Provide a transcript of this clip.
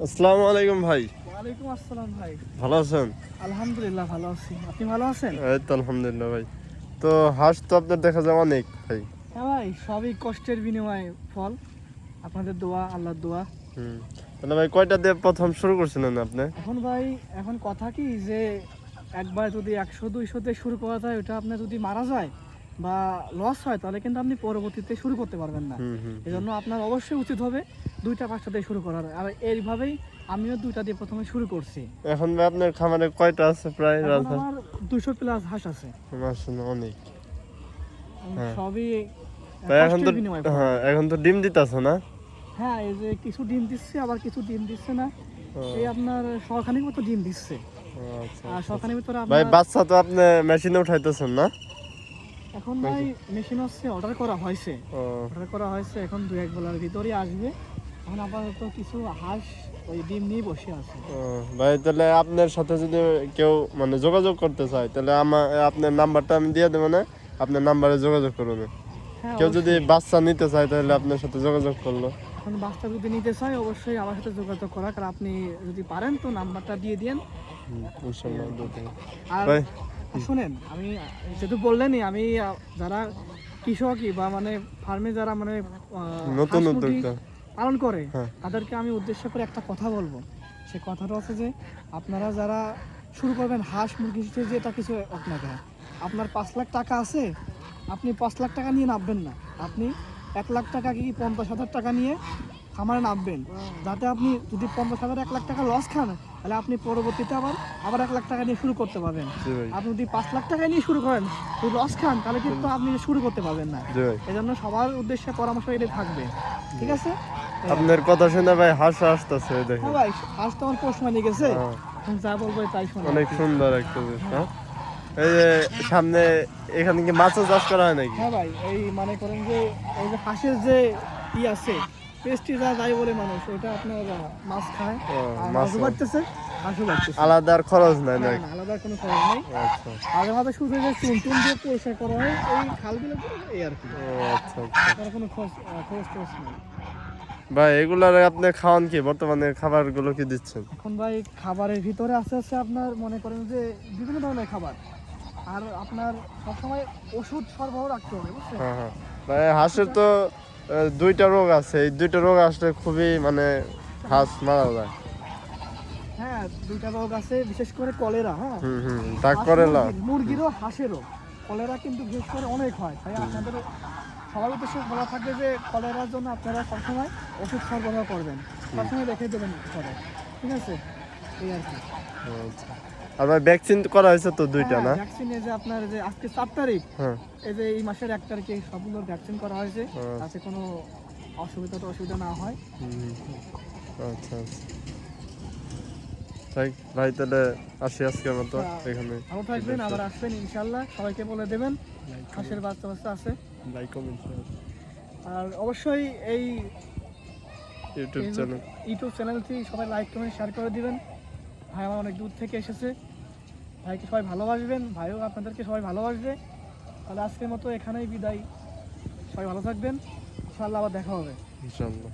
আসসালামু আলাইকুম ভাই। ওয়ালাইকুম আসসালাম ভাই। ভালো আছেন? আলহামদুলিল্লাহ ভালো আছি। আপনি ভালো আছেন? এই তো আলহামদুলিল্লাহ ভাই। তো হাঁস তো আপনার দেখা যায় অনেক ভাই। হ্যাঁ ভাই, সবই কষ্টের বিনিময়ে ফল। আপনাদের দোয়া, আল্লাহর দোয়া। হুম। তাহলে ভাই কয়টা দিয়ে প্রথম শুরু করছিলেন আপনি? এখন ভাই, এখন কথা কি যে একবার যদি 100-200 দিয়ে শুরু করা যায়, ওটা আপনার যদি মারা যায় বা লস হয়, তাহলে কিন্তু আপনি পরবর্তীতে শুরু করতে পারবেন না। হুম হুম হুম। এজন্য আপনার অবশ্যই উচিত হবে 2টা-5টা দিয়ে শুরু করার। আর এইভাবেই আমিও 2টা দিয়ে প্রথমে শুরু করছি। এখন ভাই আপনার খামারে কয়টা আছে প্রায় এখন রাজহাঁস? আমার 200 প্লাস হাঁস আছে। মাশাআল্লাহ অনেক। হ্যাঁ। সবই ভাই এখন তো কষ্টের বিনিময়ে ফল। হ্যাঁ এখন তো ডিম দিতেছে না? হ্যাঁ, এই যে কিছু ডিম দিচ্ছে, আবার কিছু ডিম দিচ্ছে না। ও, এই আপনার শখানেক মতো ডিম দিচ্ছে। আচ্ছা আর আচ্ছা। শখানেক ভিতরে ভাই আপনার বাচ্চা তো আপনি মেশিনে উঠাইতেছেন না? এখন ভাই মেশিন হচ্ছে অর্ডার করা হয়েছে। ও অর্ডার করা হয়েছে, এখন 2-1 বেলার ভিতরেই আসবে। এখন আপাতত কিছু হাঁস ওই ডিম নিয়ে বসে আছে। ও, ভাই তাহলে আপনার সাথে যদি কেউ মানে যোগাযোগ করতে চায় তাহলে আপনার নাম্বারটা আমি দিয়ে দেবো না, আপনার নাম্বারে যোগাযোগ করুন। হ্যাঁ কেউ যদি অবশ্যই। বাচ্চা নিতে চায় তাহলে আপনার সাথে যোগাযোগ করলো। এখন বাচ্চা যদি নিতে চাই, অবশ্যই আমার সাথে যোগাযোগ করা। কারণ আপনি যদি পারেন তো নাম্বারটা দিয়ে দিয়েন। ইনশাল্লাহ দিয়ে দেবো। আর ভাই শুনেন, আমি যেহেতু বললেনই, আমি যারা কৃষকই বা মানে ফার্মে যারা মানে নতুন হাঁস মুরগি উদ্যোক্তা। পালন করে, হ্যাঁ তাদেরকে আমি উদ্দেশ্য করে একটা কথা বলবো। সে কথাটা হচ্ছে যে আপনারা যারা শুরু করবেন হাঁস মুরগি যেটা কিছু হোক না কেন, আপনার 5 লাখ টাকা আছে, আপনি 5 লাখ টাকা নিয়ে নামবেন না। আপনি 1 লাখ টাকা কি 50,000 টাকা নিয়ে খামারে নামবেন, যাতে আপনি যদি 50,000 1 লাখ টাকা লস খান, তাহলে আপনি পরবর্তীতে আবার 1 লাখ টাকা নিয়ে শুরু করতে পারবেন। জি ভাই। আপনি যদি 5 লাখ টাকা নিয়ে শুরু করেন, যদি লস খান, তাহলে কিন্তু আপনি শুরু করতে পারবেন না। জি ভাই। এই জন্য সবার উদ্দেশ্যে পরামর্শ এটা থাকবে, ঠিক আছে? আপনার কথা শুনে ভাই হাসি আসতেছে দেখেন। হ্যাঁ ভাই, আজ তো আমার পোষ মানে গেছে, হ্যাঁ, এখন যা বলবো তাই শোনা। অনেক সুন্দর একটা জিনিস। হ্যাঁ এই যে সামনে এখানে কি মাছও চাষ করা হয় নাকি? হ্যাঁ ভাই, এই মনে করেন যে এই যে হাঁসের যে আছে, পেস্টি যা যাই বলে মানুষ, ওটা আপনার মাছ খায়। ও, আর মাছও মাছও বাড়তেছে, হাঁসও বাড়তেছে। আলাদা আর খরচ নাই না নাকি? না, আলাদা কোনো খরচ নেই। আচ্ছা আগে মাঝে শুধু যে চুন টুন দিয়ে পরিষ্কার করা হয় এই খালগুলো, এই আর কি। ও আচ্ছা আচ্ছা। তার কোনো খরচ টরচ নেই। ভাই এগুলার আপনি খাওয়ান কি বর্তমানে খাবারগুলো কি দিচ্ছেন? এখন ভাই খাবারের ভিতরে আছে হচ্ছে আপনার মনে করেন যে বিভিন্ন ধরনের খাবার। আর আপনার সবসময় ওষুধ সরবরাহ রাখতে হবে, বুঝছেন? হ্যাঁ হ্যাঁ। ভাই হাঁসের তো দুইটা রোগ আছে, এই দুইটা রোগ আসলে খুবই মানে হাঁস মারা যায়। হ্যাঁ, 2টা রোগ আছে, বিশেষ করে কলেরা। হ্যাঁ, হুম হুম, ডাক হাঁস করে না। মুরগিরও হাঁসেরও কলেরা কিন্তু বিশেষ করে অনেক হয়। তাই আপনাদের সবার উদ্দেশ্যে বলা থাকবে যে কলেরার জন্য আপনারা সবসময় ওষুধ সরবরাহ করবেন, সবসময় রেখে দেবেন করে, ঠিক আছে? এই আর কি। আচ্ছা। আর ভাই ভ্যাকসিন করা হয়েছে তো দুইটা না? ভ্যাকসিন এই যে আপনার যে আজকে 4 তারিখ, হ্যাঁ। এই যে এই মাসের 1 তারিখে সবগুলোর ভ্যাকসিন করা হয়েছে, আচ্ছা। যাতে কোনো অসুবিধা না হয়। হুম, আচ্ছা আচ্ছা। তাই ভাই তাহলে আসি আজকের মতো এখানে। ভালো থাকবেন, আবার আসবেন ইনশাল্লাহ। সবাইকে বলে দেবেন হাঁসের বাচ্চা বাচ্চা আছে। লাইক কমেন্ট আর অবশ্যই এই ইউটিউব চ্যানেল। ইউটিউব চ্যানেলটি সবাই লাইক কমেন্ট শেয়ার করে দিবেন। ভাই আমার অনেক দূর থেকে এসেছে, ভাইকে সবাই ভালোবাসবেন, ভাইও আপনাদেরকে সবাই ভালোবাসবে। তাহলে আজকের মতো এখানেই বিদায়। সবাই ভালো থাকবেন, ইনশাআল্লাহ আবার দেখা হবে। ইনশাআল্লাহ।